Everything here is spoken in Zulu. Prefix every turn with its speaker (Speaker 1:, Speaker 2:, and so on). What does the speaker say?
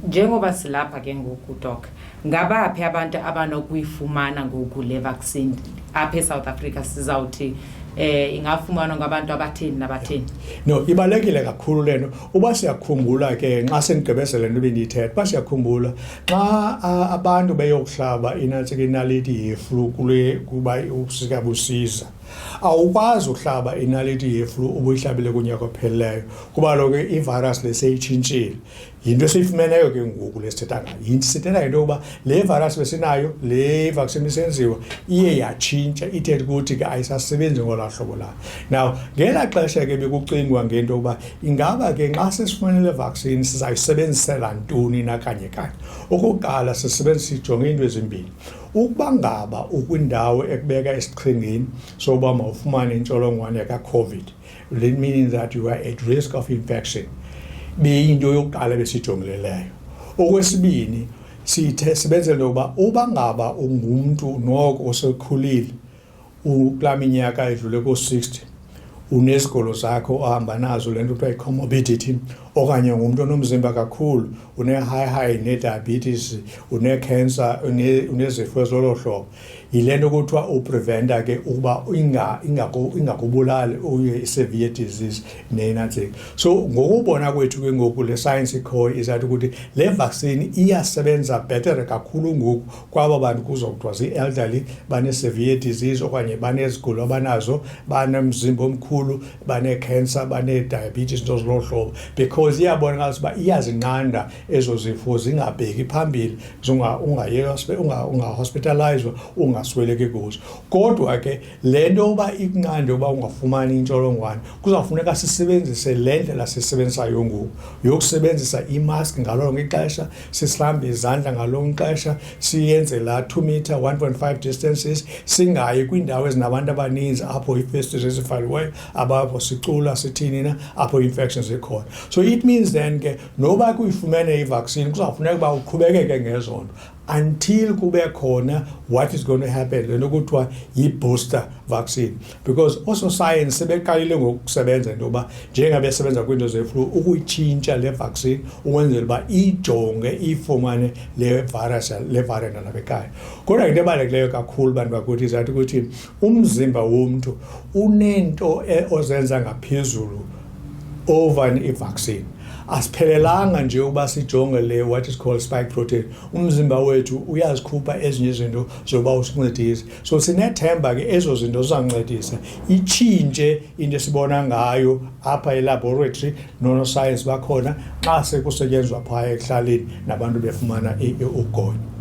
Speaker 1: njengoba silapha ke ngoku doc ngabaphi abantu abanokuyifumana ngoku le vaccine apha eSouth Africa sizawuthi ingafumanwa ngabantu abatheni nabatheni?
Speaker 2: No, ibalekile kakhulu lento. Uba siyakhumbula ke nxa senigqibezela into bendiyithetha, ba siyakhumbula xa abantu beyokuhlaba inaliti yeflu kuba ubusika busiza. Awukwazi ukuhlaba inaliti yeflu ubuyihlabile kunyaka ophelileyo kuba lokho ivirus leseyitshintshile. Yinto esiyifumeneyo ke ngoku lesithetha ngayo. Yinto sithetha into yokuba le virus besinayo, le vaccine isenziwa iye yatshintsha ithethe ukuthi ke ayisasebenzi ngolaa hlobo layo. Now ngela xesha ke bekucingwa ngento yokuba ingaba ke nxa sesifumene le vaccine sizayisebenzisela ntoni nakanye kanye. Okokuqala sisebenzisa ijonge into ezimbini. Ukuba ngaba ukwindawo ekubeka esichengeni sokuba mawufumane intsholongwane ka-COVID, that means that you are at risk of infection. Beyinto yokuqala besijongileleyo. Okwesibini sibenzela ukuba uba ngaba ungumuntu noko osekhulile ukula minyaka edlule ko-60 unezigulo zakho ohamba nazo lento kuthiwa i-comorbidity okanye ngumuntu onomzimba kakhulu une-high ne-diabetes une-cancer unezifo zolo yilento kuthiwa upreventa ke ukuba ingakubulali uye i-severe disease nenantsika. So ngokubona kwethu ke ngoku le science ikhoyo izathi ukuthi le vaccine iyasebenza better kakhulu ngoku kwaba bantu kuzokuthiwa zi-elderly bane-severe disease okanye banezigulo abanazo banemzimba omkhulu bane-cancer bane-diabetes into zolo hlobo because iyabonakala uba iyazinqanda ezo zifo zingabheki phambili ungahospitalizwa ungasweleki kuzo. Kodwa ke le nto uba ikunqande uba ungafumani intsholongwane kuzawufuneka sisebenzise le ndlela sisebenzisayo ngoku yokusebenzisa imask ngalo lonke ixesha, sihlambe izandla ngalo lonke ixesha, siyenze la 2 meter 1.5 distances, singayi kwiindawo ezinabantu abaninzi apho ii-faces ezifaliweyo abapho sicula sithini na apho infections zikhona. So it means then ke noba kuyifumene i-vaccine kuzawufuneka uba uqhubekeke ngezonto until kube khona what is going to happen lento kuthiwa yi-booster vaccine, because also science sebeqalile ngokusebenza into yoba njengabe sebenza kwiinto zeflu ukuyitshintsha le vaccine ukwenzela uba ijonge ifumane le variant nalapha ekhaya. Kodwa into ebalulekileyo kakhulu bantu bakuthi izathi ukuthi umzimba womntu unento ozenza ngaphezulu over i-vaccine. Asiphelelanga nje uba sijonge le what is called spike protein. Umzimba wethu uyazikhupha ezinye izinto zoba usincedise. So sinethemba ke ezo zinto zizancedisa itshintshe into esibona ngayo apha elaboratory nono science bakhona xa sekusetyenzwa phaya ekuhlaleni nabantu befumana ugonyo.